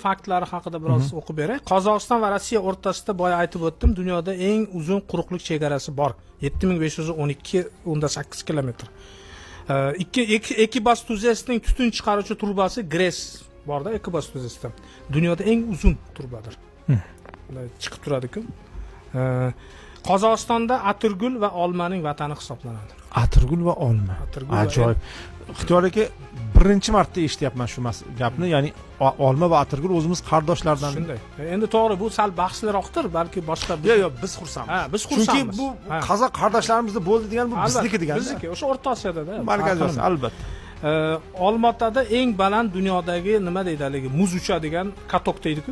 faktlari haqida biroz o'qib beray. Qozog'iston va Rossiya o'rtasida boya aytib o'tdim, dunyoda eng uzun quruqlik chegarasi bor. 7512.8 kilometr. Ekibas tuzasining tutun chiqaruvchi turbasi Gres borda, Ekibas tuzasida. Dunyoda eng uzun turbadir. Chiqib turadi-ku. Qozog'istonda atirgul va olmaning vatani hisoblanadi. Atirgul va olma. Ajoyib. Ixtiyor aka, birinchi marta eshityapman shu gapni, ya'ni olma va atirgul o'zimiz qardoshlardan. Shunday. Endi to'g'ri, bu sal bahsliroqdir, balki boshqa. Yo'q, biz xursandmiz. Ha, biz xursandmiz. Chunki bu qozoq qardoshlarimizni bo'ldi degan, bu bizniki degan. Bizniki, o'sha O'rta Osiyoda-da. Markaziy Osiyo, albatta. Olmaotada eng baland dunyodagi nima deydi haligi muz uchadigan katok deydi-ku.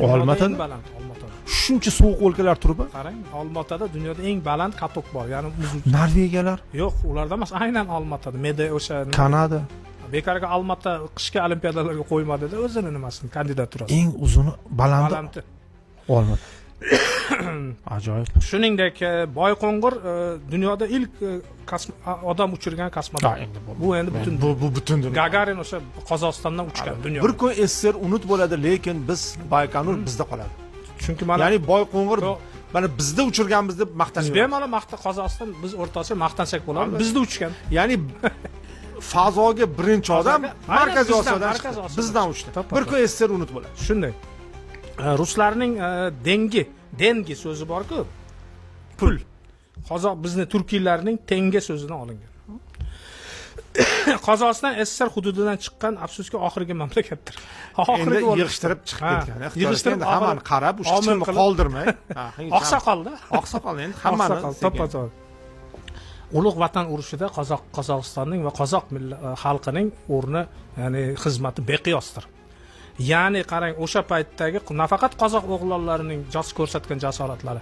Olmaotada eng baland Olmaotada. Shuncha sovuq o'lkalar turibdi. Qarang, Olmaotada dunyoda eng baland katok bor, ya'ni muz. Norvegiyalar? Yo'q, ularda emas, aynan Olmaotada. Meda o'sha Kanada. Bekarga Olmaota qishki olimpiadalarga qo'ymadida o'zini nimasini kandidaturasi. Eng uzuni balandi. Olmaota. Ajoyib. Shuningdek, Boyqo'ng'ir dunyoda ilk odam uchirgan kosmonavt. Bu endi butun butun dunyo. Gagarin o'sha Qozog'istondan uchgan dunyo. Bir kun SSR unut bo'ladi, lekin biz Baykonur bizda qoladi. Chunki mana ya'ni Boyqo'ng'ir mana bizda uchirganmiz deb maqtanamiz. Biz bemalol Qozog'iston biz o'rtacha maqtansak bo'ladi. Bizda uchgan. Ya'ni fazoga birinchi odam Markaziy Osiyodan bizdan uchdi. Bir kun SSR unut bo'ladi. Shunday. Ruslarning dengi so'zi bor-ku. Pul. Qozoq bizni turkiylarning tenga so'zidan olingan. Qozog'iston SSR hududidan chiqqan afsuski oxirgi mamlakatdir. Endi yig'ishtirib chiqib ketgan. Yig'ishtirib hammani qarab, uch chiqimni qoldirmay. Oqsoqolda. Oqsoqol endi hammani to'ppa-to'g'ri. Ulug' vatan urushida Qozog'istonning va qozoq xalqining o'rni, ya'ni xizmati beqiyosdir. Ya'ni qarang, o'sha paytdagi nafaqat qozoq o'g'lonlarining ko'rsatgan jasoratlari,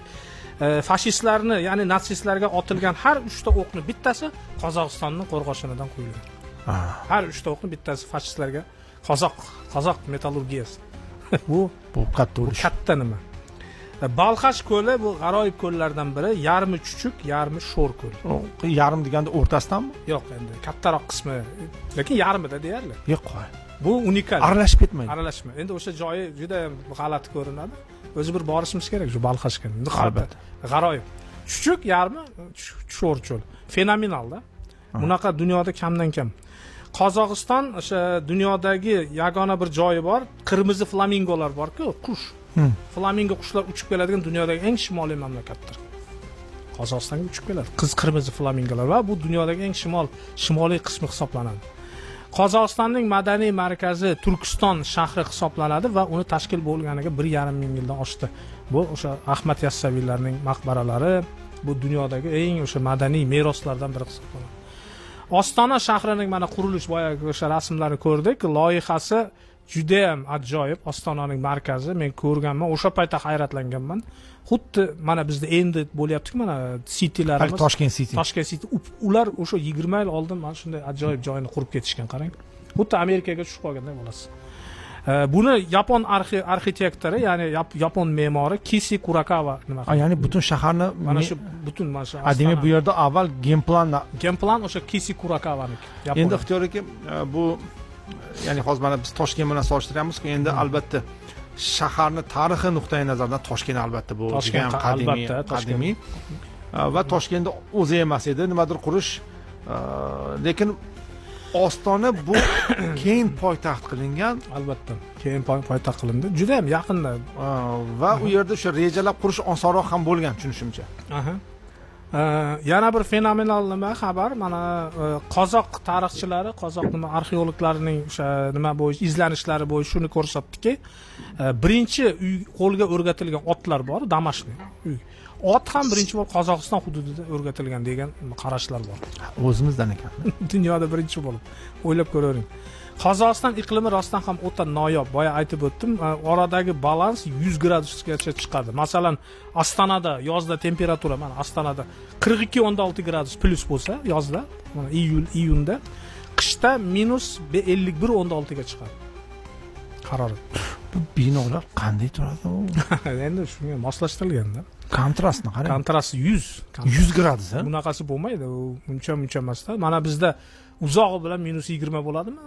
fashistlarni, ya'ni natsistlarga otilgan har 3 ta o'qni bittasi Qozog'istonning qo'rg'oshidan qo'yilgan. Har 3 ta o'qni bittasi fashistlarga qozoq metallurgiyasi. Bu katta nima? Balxash ko'li bu g'aroyib ko'llardan biri, yarmi chuchuk, yarmi sho'r ko'l. Yarim deganda o'rtasidanmi? Yo'q, endi kattaroq qismi, lekin yarmida deyarli. Yo'q. Bu unikal. Aralashib ketmaydi. Aralashma. Endi o'sha joyi juda ham g'alati ko'rinadi. O'zi bir borishimiz kerak shu Balxashga. Albatta. G'aroyib. Chuchuk, yarmi sho'r cho'l. Fenomenalda. Bunaqa dunyoda kamdan kam. Qozog'iston o'sha dunyodagi yagona bir joyi bor, qirmizi flamingolar bor-ku, qush. Flamingo qushlar uchib keladigan dunyodagi eng shimoliy mamlakatdir. Qozog'istonga uchib keladi. Qirmizi flamingolar va bu dunyodagi eng shimoliy qismi hisoblanadi. Qozog'istonning madaniy markazi Turkiston shahri hisoblanadi va uni tashkil bo'lganiga 1,5 ming yildan oshdi. Bu o'sha Ahmad Yassaviylarning maqbaralari, bu dunyodagi eng o'sha madaniy meroslardan biri hisoblanadi. Ostona shahrining mana qurilish boyagi o'sha rasmlarni ko'rdik. Loyihasi juda ham ajoyib. Ostonaning markazi men ko'rganman, o'sha paytda hayratlanganman. Xuddi mana bizda endi bo'lyapti-ku, mana citylarimiz. Toshkent City. Toshkent City. Ular o'sha 20 yil oldin mana shunday ajoyib joyni qurib ketishgan, qarang. Xuddi Amerikaga tushib qolganday bo'lasiz. Buni yapon arxitektori, ya'ni yapon me'mori Kisi Kurakawa nima qildi? Ya'ni butun shaharni mana shu demak bu yerda avval game plan o'sha Kisi Kurakawaniki. Endi ixtiyor aka, bu ya'ni hozir mana biz Toshkent bilan solishtiryapmiz-ku, endi albatta shaharni tarixiy nuqtai nazardan Toshkent albatta bu ham qadimiy va Toshkentda o'zi emas edi, nimadir qurish, lekin Ostona bu keyin poytaxt qilingan, albatta. Keyin poytaxt qilindi. Juda ham yaqinda va u yerda o'sha rejalab qurish osonroq ham bo'lgan, tushunishimcha. Yana bir fenomenal nima xabar, mana qozoq tarixchilari, qozoq arxeologlarining o'sha nima bo'yicha izlanishlari bo'yicha shuni ko'rsatdiki, birinchi qo'lga o'rgatilgan otlar bor, Damashqning. Ot ham birinchi bor Qozog'iston hududida o'rgatilgan degan qarashlar bor. O'zimizdan ekan. Dunyoda birinchi bo'lib. O'ylab ko'ravering. Qozog'iston iqlimi rostdan ham o'ta noyob. Boya aytib o'tdim, oradagi balans 100 gradusgacha chiqadi. Masalan, Ostonada yozda temperatura, mana Ostonada 42.6 gradus plus bo'lsa, yozda, mana iyunda, qishda -51.6 ga chiqadi. Harorat. Bu binolar qanday turadi u? Endi shunga moslashtirilganda. Kontrastni qarang. Kontrasti 100. 100 gradus, ha? Bunaqasi bo'lmaydi. U uncha emasda. Mana bizda uzog'i bilan -20 bo'ladimi?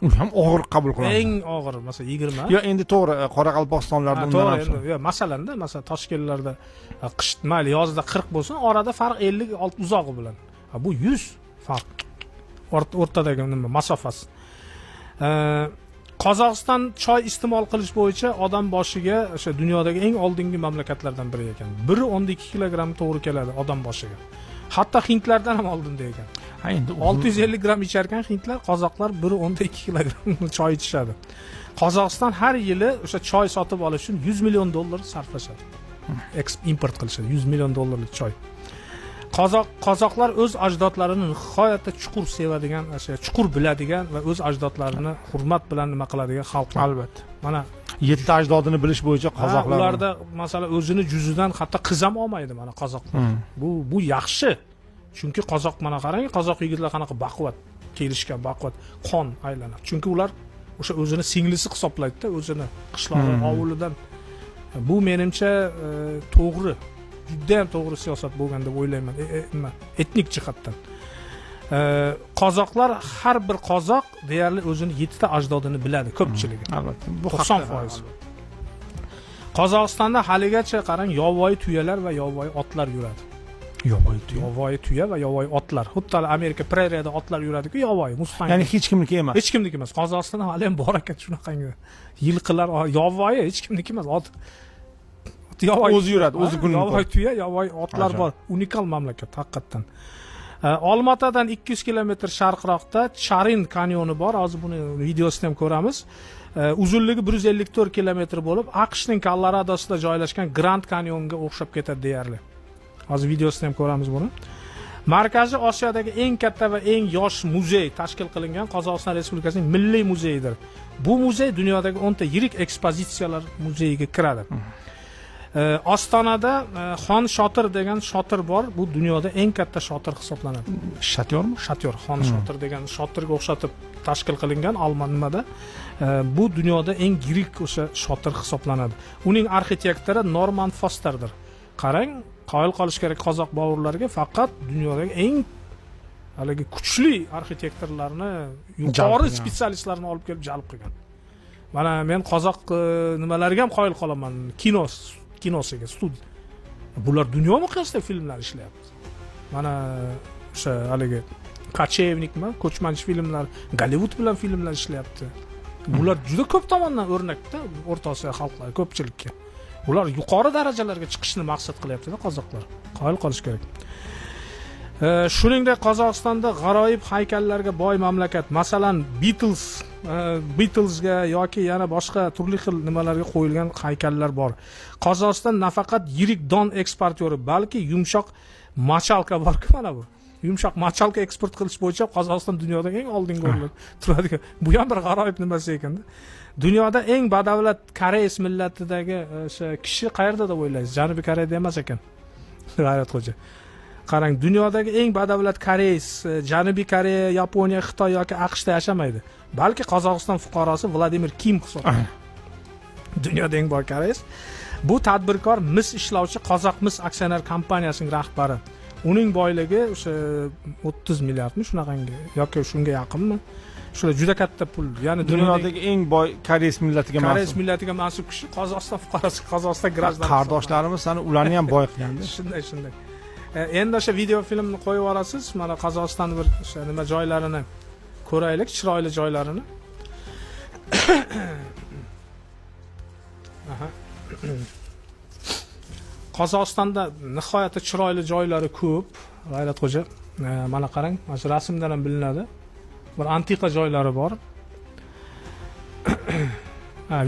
U ham og'ir qabul qiladi. Eng og'ir, masalan 20. Yo, endi to'g'ri, Qoraqalpog'istonlarda undan ham. To'g'ri, yo, masalanda, masalan, Toshkentlarda qish, mayli, yozda 40 bo'lsa, orada farq 50 uzog'i bilan. Bu 100 farq. O'rtadagi nima masofasi. Qozog'iston choy iste'mol qilish bo'yicha odam boshiga o'sha dunyodagi eng oldingi mamlakatlardan biri ekan. 1.12 kilogramm to'g'ri keladi odam boshiga. Hatto hindlardan ham oldinda ekan. Ha, endi 650 gramm icharkan hindlar, qozoqlar 1.12 kilogramm choy ichishadi. Qozog'iston har yili o'sha choy sotib olish uchun $100 million sarflashadi. Import qilishadi, $100 million choy. Qozoqlar o'z ajdodlarini nihoyatda chuqur sevadigan, chuqur biladigan va o'z ajdodlarini hurmat bilan nima qiladigan xalq. Albatta. Mana 7 ajdodini bilish bo'yicha qozoqlar. Ularda masalan o'zini juzidan hatto qiz ham olmaydi mana qozoqlar. Bu yaxshi. Chunki qozoq, mana qarang, qozoq yigitlar qanaqa baquvvat, kelishgan baquvvat, qon aylanadi. Chunki ular o'sha o'zini singlisi hisoblaydi-da, o'zini qishlog'i, ovulidan. Bu menimcha to'g'ri. Juda ham to'g'ri siyosat bo'lgan deb o'ylayman, etnik jihatdan. Qozoqlar, har bir qozoq deyarli o'zini 7 ta ajdodini biladi, ko'pchiligi. Albatta, bu 90%. Qozog'istonda haligacha qarang, yovvoyi tuyalar va yovvoyi otlar yuradi. Yovvoyi tuya va yovvoyi otlar. Xuddi Amerika preriyada otlar yuradi-ku, yovvoyi, Mustang. Ya'ni hech kimniki emas. Hech kimniki emas. Qozog'istonda hali ham bor ekan shunaqangi. Yilqilar, yovvoyi hech kimniki emas. O'zi yuradi, o'zi kunini. Yovvoyi tuya, yovvoyi otlar bor. Unikal mamlakat haqiqatan. Olmaotadan 200 kilometr sharqroqda Charin kanyoni bor. Hozir buni videosini ham ko'ramiz. Uzunligi 154 kilometr bo'lib, AQShning Koloradosida joylashgan Grand kanyonga o'xshab ketadi deyarli. Hozir videosini ham ko'ramiz buni. Markazi Osiyodagi eng katta va eng yosh muzey tashkil qilingan Qozog'iston Respublikasining milliy muzeyidir. Bu muzey dunyodagi 10 ta yirik ekspozitsiyalar muzeyiga kiradi. Ostonada Xon Shotir degan shotir bor. Bu dunyoda eng katta shotir hisoblanadi. Shatyormi? Shatyor, Xon Shotir degan shotirga o'xshatib tashkil qilingan Almanimada. Bu dunyoda eng yirik o'sha shotir hisoblanadi. Uning arxitektori Norman Fosterdir. Qarang, qoyil qolish kerak qozoq bovurlarga, faqat dunyodagi eng haligi kuchli arxitektorlarni, yuqori spetsialistlarni olib kelib jalb qilgan. Mana men qozoq nimalariga ham qoyil qolaman. Kinosiga, studiya. Bular dunyo miqyosida filmlar ishlayapti. Mana o'sha haligi Kochevnikmi, ko'chmanchi filmlar, Gollivud bilan filmlar ishlayapti. Bular juda ko'p tomondan o'rnakda O'rta Osiyo xalqlari ko'pchilikka. Ular yuqori darajalarga chiqishni maqsad qilyapti-da qozoqlar. Qoyil qolish kerak. Shuningdek, Qozog'istonda g'aroyib haykallarga boy mamlakat. Masalan, Beatlesga yoki yana boshqa turli xil nimalarga qo'yilgan haykallar bor. Qozog'iston nafaqat yirik don eksportyori, balki yumshoq machalka bor-ku mana bu. Yumshoq machalka eksport qilish bo'yicha Qozog'iston dunyodagi eng oldingi o'rinda turadigan. Bu ham bir g'aroyib nimasi ekan-da. Dunyoda eng badavlat Koreys millatidagi o'sha kishi qayerda deb o'ylaysiz? Janubiy Koreyada emas ekan. G'ayratxo'ja. Qarang, dunyodagi eng badavlat Koreys Janubiy Koreya, Yaponiya, Xitoy yoki AQShda yashamaydi. Balki Qozog'iston fuqarosi Vladimir Kim hisoblanadi. Dunyoda eng boy Koreys. Bu tadbirkor mis ishlovchi Qozoq mis aksioner kompaniyasining rahbari. Uning boyligi o'sha 30 milliardmi shunaqangi yoki shunga yaqinmi? Shular juda katta pul. Ya'ni dunyodagi eng boy Koreys millatiga mansub. Koreys millatiga mansub kishi Qozog'iston fuqarosi, Qozog'iston grajdani. Qardoshlarimiz sana ularni ham boy qilganda. Shunday. Endi o'sha video filmni qo'yib olasiz. Mana Qozog'iston bir o'sha nima joylarini ko'raylik, chiroyli joylarini. Qozog'istonda nihoyatda chiroyli joylari ko'p. G'ayratxo'ja, mana qarang, mana shu rasmdan ham bilinadi. Bir antiqa joylari bor.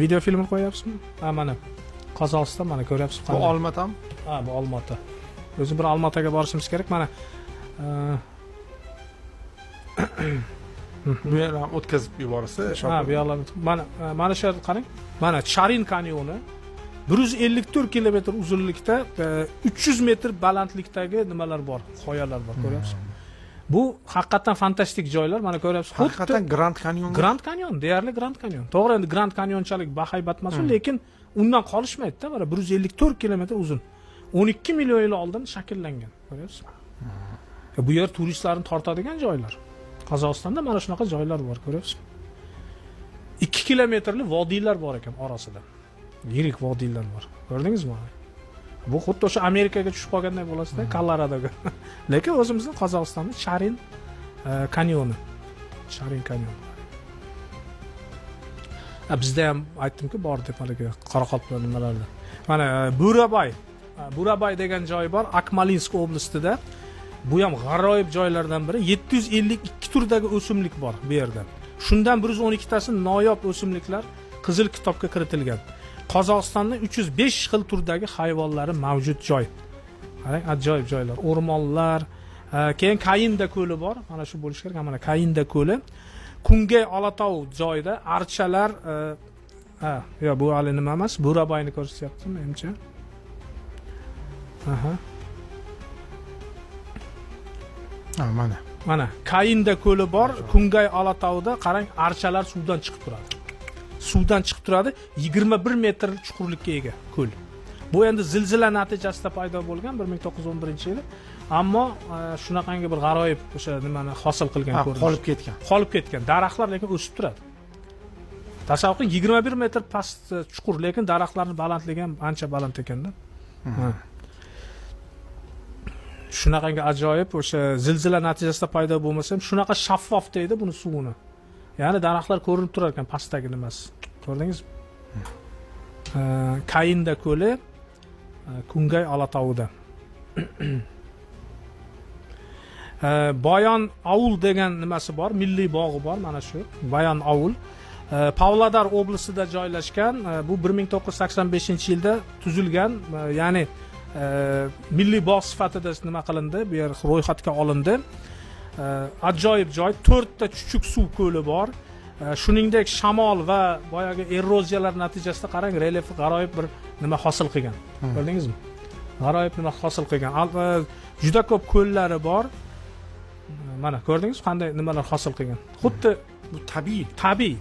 Video filmni qo'yapsizmi? Mana Qozog'iston, mana ko'ryapsiz. Bu Olmaotami? Bu Olmaota. O'zi bir Olmaotaga borishimiz kerak. Mana bu yerdan o'tkazib yuborsa, bu yerlar mana shu yerga qarang. Mana Charin kanyoni 154 kilometr uzunlikda, 300 metr balandlikdagi nimalar bor, qoyalar bor, ko'ryapsizmi? Bu haqiqatan fantastik joylar, mana ko'ryapsiz. Haqiqatan Grand Canyon. Grand Canyon, deyarli Grand Canyon. To'g'ri, endi Grand Canyonchalik bahaybat emas, lekin undan qolishmaydi-da, mana 154 kilometr uzun. 12 million yil oldin shakllangan, ko'ryapsizmi? Bu yer turistlarni tortadigan joylar. Qozog'istonda mana shunaqa joylar bor, ko'ryapsizmi? 2 kilometrli vodiylar bor ekan orasida. Yirik vodiylar bor. Ko'rdingizmi? Bu xuddi o'sha Amerikaga tushib qolganday bo'lasizda, Koloradoga. Lekin o'zimizning Qozog'istonda Charin kanyoni. Charin kanyoni. Bizda ham aytdimki, bor deb haligi Qoraqalpoq nimalarda. Mana Burabay degan joy bor, Akmalinsk oblastida. Bu ham g'aroyib joylardan biri. 752 turdagi o'simlik bor bu yerda. Shundan 112 tasi noyob o'simliklar Qizil kitobga kiritilgan. Qozog'istonda 305 xil turdagi hayvonlari mavjud joy. Qarang, ajoyib joylar. O'rmonlar, keyin Kayinda ko'li bor. Mana shu bo'lish kerak. Mana Kayinda ko'li. Kungay Olatov joyida archalar, yo bu hali nima emas, Burabayni ko'rsatyaptimi, menimcha. Mana Kayinda ko'li bor, Kungay Olatovda qarang, archalar suvdan chiqib turadi. Suvdan chiqib turadi, 21 metr chuqurlikka ega ko'l. Bu endi zilzila natijasida paydo bo'lgan 1911-yili, ammo shunaqangi bir g'aroyib o'sha nimani hosil qilgan ko'rinish. Qolib ketgan. Daraxtlar lekin o'sib turadi. Tasavvur qiling, 21 metr past chuqur, lekin daraxtlarning balandligi ham ancha baland ekanda. Shunaqangi ajoyib o'sha zilzila natijasida paydo bo'lmasa ham shunaqa shaffof deydi buni suvini. Ya'ni daraxtlar ko'rinib turar ekan pastdagi nimasi. Ko'rdingizmi? Kayinda ko'li Kungay Olatovida. Bayon Avul degan nimasi bor, milliy bog'i bor, mana shu. Bayon Avul Pavlodar oblastida joylashgan. Bu 1985-yilda tuzilgan, ya'ni milliy bog' sifatida nima qilindi, bu yer ro'yxatga olindi. Ajoyib joy, 4 ta chuchuk suv ko'li bor. Shuningdek shamol va boyagi eroziyalar natijasida qarang, relyefi g'aroyib bir nima hosil qilgan. Ko'rdingizmi? G'aroyib nima hosil qilgan. Juda ko'p ko'llari bor. Mana ko'rdingizmi qanday nimalar hosil qilgan. Xuddi bu tabiiy.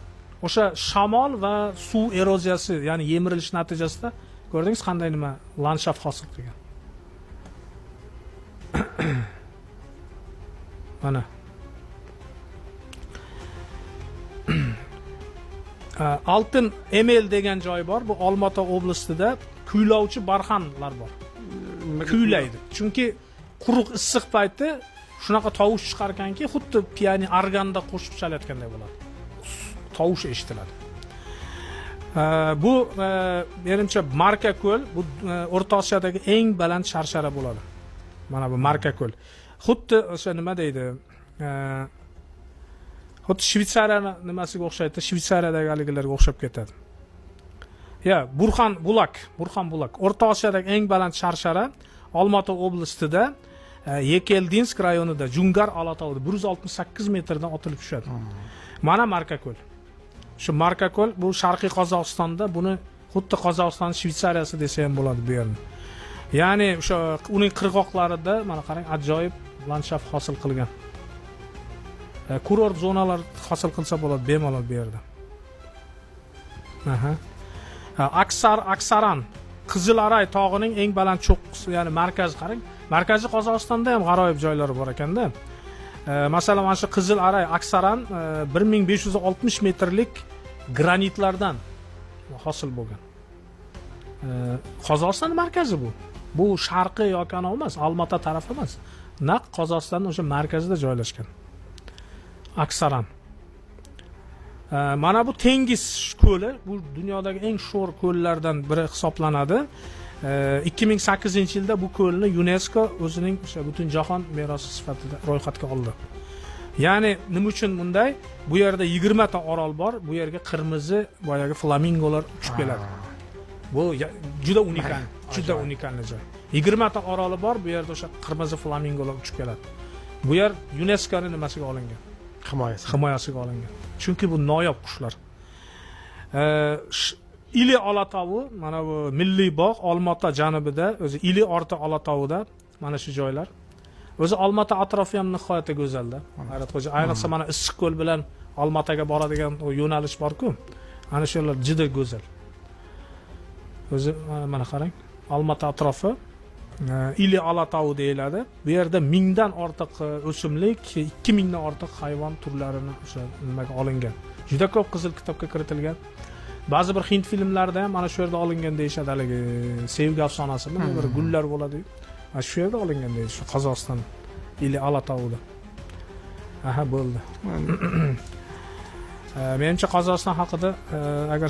O'sha shamol va suv eroziyasi, ya'ni yemirilish natijasida ko'rdingiz qanday nima landshaft hosil qilgan. Mana Oltin Emel degan joy bor. Bu Olmaota oblastida kuylovchi barxanlar bor. Kuylaydi. Chunki quruq issiq payti shunaqa tovush chiqar ekanki, xuddi piano organda qo'shiq chalayotganday bo'ladi. Tovush eshitiladi. Bu menimcha Marka ko'l, bu O'rta Osiyodagi eng baland sharshara bo'ladi. Mana bu Marka ko'l. Xuddi o'sha nima deydi? Xuddi Shvetsariya nimasiga o'xshaydi, Shvetsariyadagi haligilarga o'xshab ketadi. Burxan Bulak. O'rta Osiyodagi eng baland sharshara Olmaota oblastida, Yekeldinsk rayonida, Jungar Olatovida 168 metrdan otilib tushadi. Mana Marka ko'l. Shu Marka ko'l bu Sharqiy Qozog'istonda, buni xuddi Qozog'iston Shvetsariyasi desa ham bo'ladi bu yerni. Ya'ni o'sha uning qirg'oqlarida mana qarang, ajoyib landshaft hosil qilgan. Kurort zonalar hosil qilsa bo'ladi bemalol bu yerda. Aksaran Qizilaray tog'ining eng baland cho'qqisi, ya'ni markazi qarang. Markaziy Qozog'istonda ham g'aroyib joylar bor ekanda. Masalan, mana shu Qizilaray Aksaran 1560 metrlik granitlardan hosil bo'lgan. Qozog'iston markazi bu. Bu sharqiy yoki emas, Olmaota tarafi emas. Naq Qozog'istonning o'sha markazida joylashgan. Aksaran. Mana bu Tengiz ko'li, bu dunyodagi eng sho'r ko'llardan biri hisoblanadi. 2008-yilda bu ko'lni UNESCO o'zining o'sha butun jahon merosi sifatida ro'yxatga oldi. Ya'ni nima uchun bunday? Bu yerda 20 ta orol bor. Bu yerga qirmizi boyagi flamingolar uchib keladi. Bu juda unikal joy. 20 ta oroli bor. Bu yerda o'sha qirmizi flamingolar uchib keladi. Bu yer UNESCOning nimasiga olingan? Himoyasiga olingan. Chunki bu noyob qushlar. Ili Olatovi, mana bu milliy bog' Olmaota janubida, o'zi Ili Orta Olatovida mana shu joylar. o'zi Olmota atrofi ham nihoyatda go'zalda. G'ayratxo'ja, ayniqsa mana Issiqko'l bilan Olmaotaga boradigan o yo'nalish bor-ku. Ana shular juda go'zal. O'zi mana qarang, Olmota atrofi Ili Olatovi deyiladi. Bu yerda 1000 dan ortiq o'simlik, 2000 dan ortiq hayvon turlarini o'sha nimaga olingan. Juda ko'p qizil kitobga kiritilgan. Ba'zi bir hind filmlarida ham mana shu yerda olingan deyishadi, haligi sevgi afsonasimi, bir gullar bo'ladi. Mana shu yerda olingan deydi, shu Qozog'iston Ili Olatovida. Aha, bo'ldi. Menimcha Qozog'iston haqida agar